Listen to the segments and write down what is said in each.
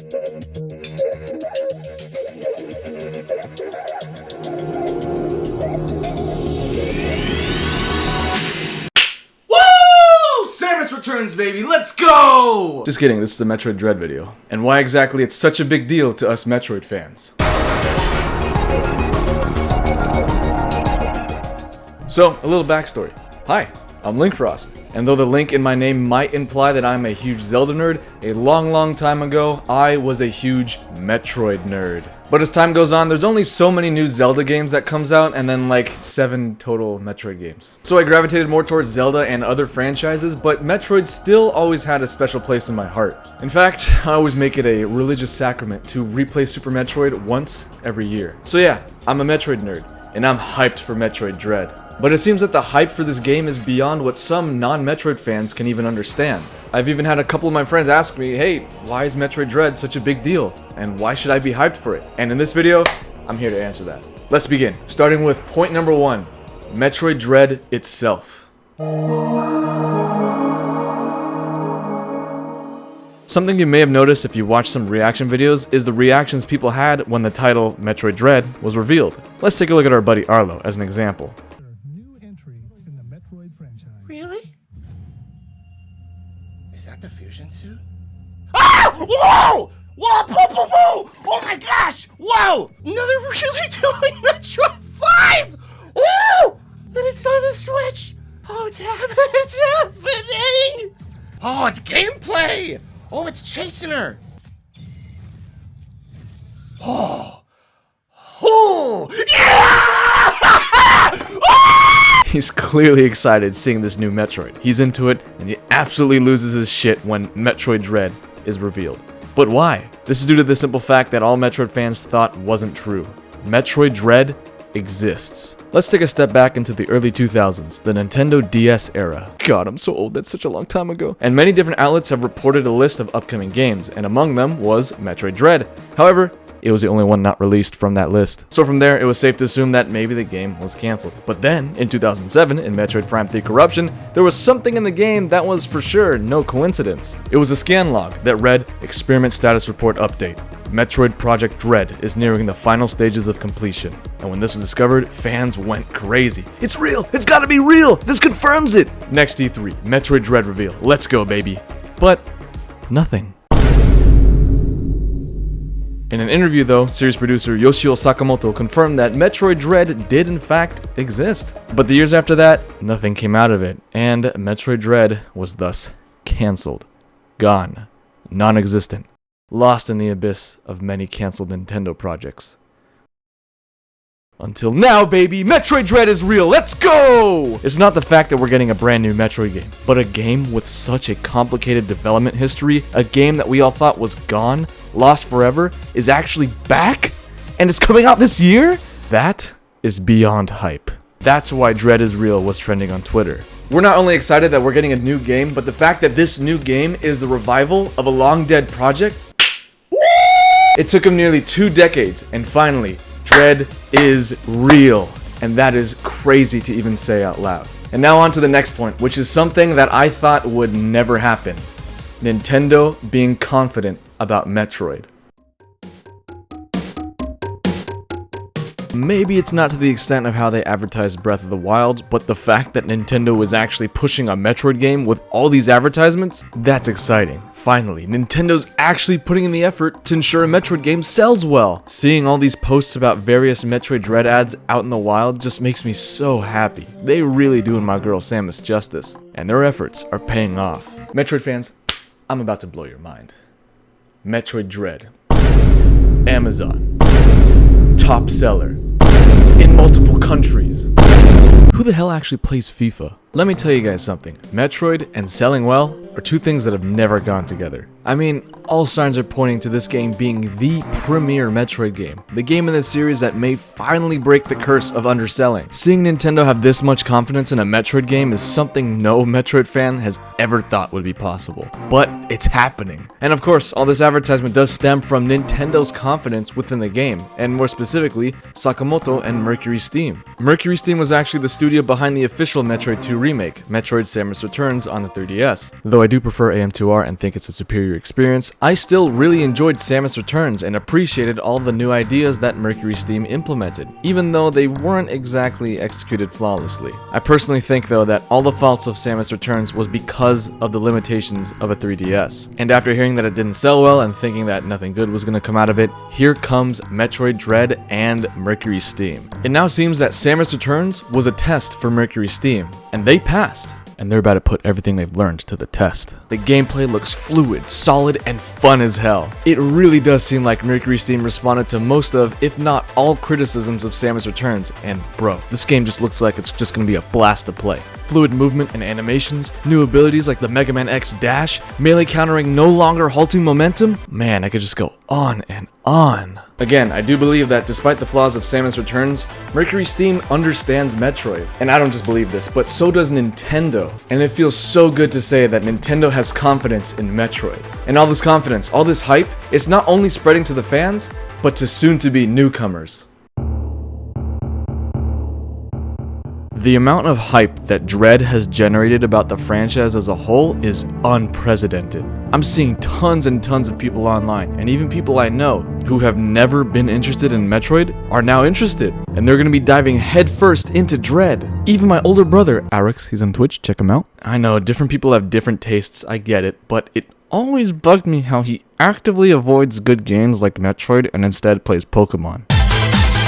Samus returns, baby, let's go! Just kidding, this is a Metroid Dread video. And why exactly it's such a big deal to us Metroid fans. So, a little backstory. Hi, I'm LinkFrost. And though the link in my name might imply that I'm a huge Zelda nerd, a long time ago, I was a huge Metroid nerd. But as time goes on, there's only so many new Zelda games that comes out, and then like 7 total Metroid games. So I gravitated more towards Zelda and other franchises, but Metroid still always had a special place in my heart. In fact, I always make it a religious sacrament to replay Super Metroid once every year. So yeah, I'm a Metroid nerd, and I'm hyped for Metroid Dread. But it seems that the hype for this game is beyond what some non-Metroid fans can even understand. I've even had a couple of my friends ask me, hey, why is Metroid Dread such a big deal? And why should I be hyped for it? And in this video, I'm here to answer that. Let's begin, starting with point number 1, Metroid Dread itself. Something you may have noticed if you watched some reaction videos is the reactions people had when the title Metroid Dread was revealed. Let's take a look at our buddy Arlo as an example. New entry in the Metroid franchise. Really? Is that the fusion suit? Ah! Whoa! Whoa! Whoa! Whoa! Whoa! Oh my gosh! Whoa! No, they're really doing Metroid 5! Woo! And it's on the Switch! Oh, it's happening! It's happening! Oh, it's gameplay! Oh, it's chasing her! Oh! Oh! Yeah! Oh! He's clearly excited seeing this new Metroid. He's into it, and he absolutely loses his shit when Metroid Dread is revealed. But why? This is due to the simple fact that all Metroid fans thought wasn't true. Metroid Dread exists. Let's take a step back into the early 2000s, the Nintendo DS era. God, I'm so old, that's such a long time ago. And many different outlets have reported a list of upcoming games, and among them was Metroid Dread. However, it was the only one not released from that list. So from there, it was safe to assume that maybe the game was cancelled. But then, in 2007, in Metroid Prime 3 Corruption, there was something in the game that was for sure no coincidence. It was a scan log that read, Experiment Status Report Update. Metroid Project Dread is nearing the final stages of completion. And when this was discovered, fans went crazy. It's real! It's gotta be real! This confirms it! Next E3, Metroid Dread reveal. Let's go, baby. But, nothing. In an interview though, series producer Yoshio Sakamoto confirmed that Metroid Dread did in fact exist. But the years after that, nothing came out of it, and Metroid Dread was thus cancelled. Gone. Non-existent. Lost in the abyss of many cancelled Nintendo projects. Until now, baby, Metroid Dread is real, let's go! It's not the fact that we're getting a brand new Metroid game, but a game with such a complicated development history, a game that we all thought was gone, lost forever, is actually back? And it's coming out this year? That is beyond hype. That's why Dread is Real was trending on Twitter. We're not only excited that we're getting a new game, but the fact that this new game is the revival of a long-dead project. It took him nearly 2 decades, and finally, Dread is real. And that is crazy to even say out loud. And now on to the next point, which is something that I thought would never happen. Nintendo being confident about Metroid. Maybe it's not to the extent of how they advertised Breath of the Wild, but the fact that Nintendo was actually pushing a Metroid game with all these advertisements, that's exciting. Finally, Nintendo's actually putting in the effort to ensure a Metroid game sells well. Seeing all these posts about various Metroid Dread ads out in the wild just makes me so happy. They really doing my girl Samus justice, and their efforts are paying off. Metroid fans, I'm about to blow your mind. Metroid Dread. Amazon. Top seller. In multiple countries. Who the hell actually plays FIFA? Let me tell you guys something. Metroid and selling well are two things that have never gone together. I mean, all signs are pointing to this game being the premier Metroid game. The game in the series that may finally break the curse of underselling. Seeing Nintendo have this much confidence in a Metroid game is something no Metroid fan has ever thought would be possible. But it's happening. And of course, all this advertisement does stem from Nintendo's confidence within the game, and more specifically, Sakamoto and Mercury Steam. Mercury Steam was actually the studio behind the official Metroid 2 remake, Metroid Samus Returns on the 3DS. Though I do prefer AM2R and think it's a superior experience, I still really enjoyed Samus Returns and appreciated all the new ideas that Mercury Steam implemented, even though they weren't exactly executed flawlessly. I personally think though that all the faults of Samus Returns was because of the limitations of a 3DS. And after hearing that it didn't sell well and thinking that nothing good was going to come out of it, here comes Metroid Dread and Mercury Steam. It now seems that Samus Returns was a test for Mercury Steam, and they passed. And they're about to put everything they've learned to the test. The gameplay looks fluid, solid, and fun as hell. It really does seem like Mercury Steam responded to most of, if not all, criticisms of Samus Returns, and bro, this game just looks like it's just gonna be a blast to play. Fluid movement and animations, new abilities like the Mega Man X dash, melee countering no longer halting momentum. Man, I could just go on and on. Again, I do believe that despite the flaws of Samus Returns, Mercury Steam understands Metroid. And I don't just believe this, but so does Nintendo. And it feels so good to say that Nintendo has confidence in Metroid. And all this confidence, all this hype, it's not only spreading to the fans, but to soon-to-be newcomers. The amount of hype that Dread has generated about the franchise as a whole is unprecedented. I'm seeing tons and tons of people online, and even people I know, who have never been interested in Metroid, are now interested, and they're gonna be diving headfirst into Dread. Even my older brother, Arix, he's on Twitch, check him out. I know, different people have different tastes, I get it, but it always bugged me how he actively avoids good games like Metroid and instead plays Pokemon.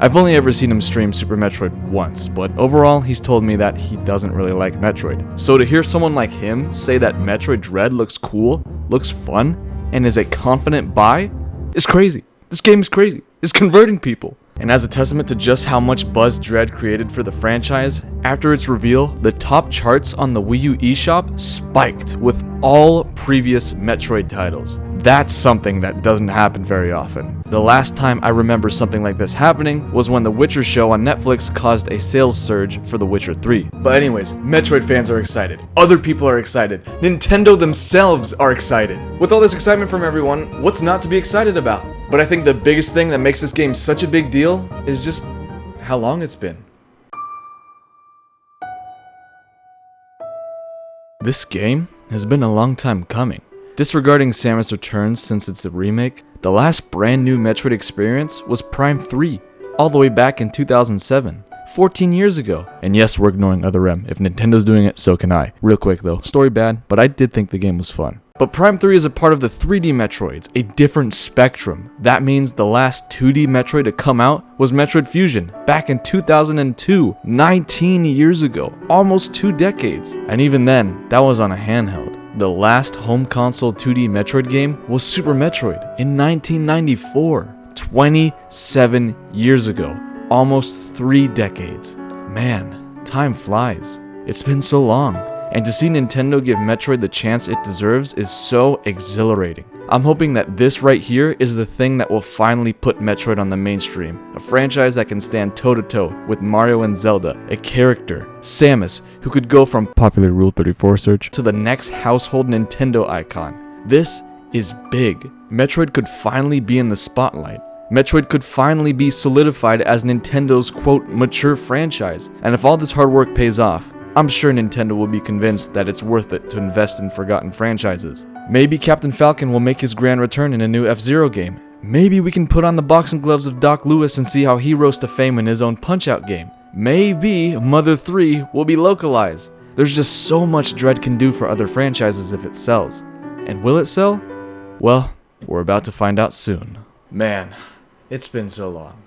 I've only ever seen him stream Super Metroid once, but overall, he's told me that he doesn't really like Metroid. So to hear someone like him say that Metroid Dread looks cool, looks fun, and is a confident buy, is crazy. This game is crazy. It's converting people. And as a testament to just how much buzz Dread created for the franchise, after its reveal, the top charts on the Wii U eShop spiked with all previous Metroid titles. That's something that doesn't happen very often. The last time I remember something like this happening was when The Witcher show on Netflix caused a sales surge for The Witcher 3. But anyways, Metroid fans are excited. Other people are excited. Nintendo themselves are excited. With all this excitement from everyone, what's not to be excited about? But I think the biggest thing that makes this game such a big deal is just how long it's been. This game has been a long time coming. Disregarding Samus Returns since it's a remake, the last brand new Metroid experience was Prime 3, all the way back in 2007. 14 years ago. And yes, we're ignoring Other M. If Nintendo's doing it, so can I. Real quick though, story bad, but I did think the game was fun. But Prime 3 is a part of the 3D Metroids, a different spectrum. That means the last 2D Metroid to come out was Metroid Fusion, back in 2002, 19 years ago, almost 2 decades. And even then, that was on a handheld. The last home console 2D Metroid game was Super Metroid in 1994, 27 years ago, almost 3 decades. Man, time flies. It's been so long. And to see Nintendo give Metroid the chance it deserves is so exhilarating. I'm hoping that this right here is the thing that will finally put Metroid on the mainstream. A franchise that can stand toe-to-toe with Mario and Zelda, a character, Samus, who could go from popular Rule 34 search to the next household Nintendo icon. This is big. Metroid could finally be in the spotlight. Metroid could finally be solidified as Nintendo's quote mature franchise. And if all this hard work pays off, I'm sure Nintendo will be convinced that it's worth it to invest in forgotten franchises. Maybe Captain Falcon will make his grand return in a new F-Zero game. Maybe we can put on the boxing gloves of Doc Lewis and see how he rose to fame in his own Punch-Out game. Maybe Mother 3 will be localized. There's just so much Dread can do for other franchises if it sells. And will it sell? Well, we're about to find out soon. Man, it's been so long.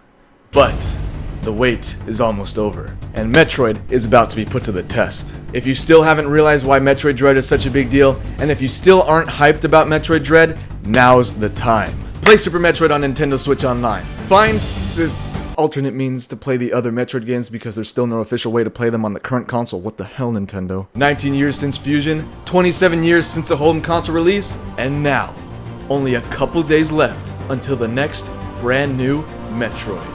But the wait is almost over, and Metroid is about to be put to the test. If you still haven't realized why Metroid Dread is such a big deal, and if you still aren't hyped about Metroid Dread, now's the time. Play Super Metroid on Nintendo Switch Online. Find the alternate means to play the other Metroid games because there's still no official way to play them on the current console. What the hell, Nintendo? 19 years since Fusion, 27 years since a home console release, and now, only a couple days left until the next brand new Metroid.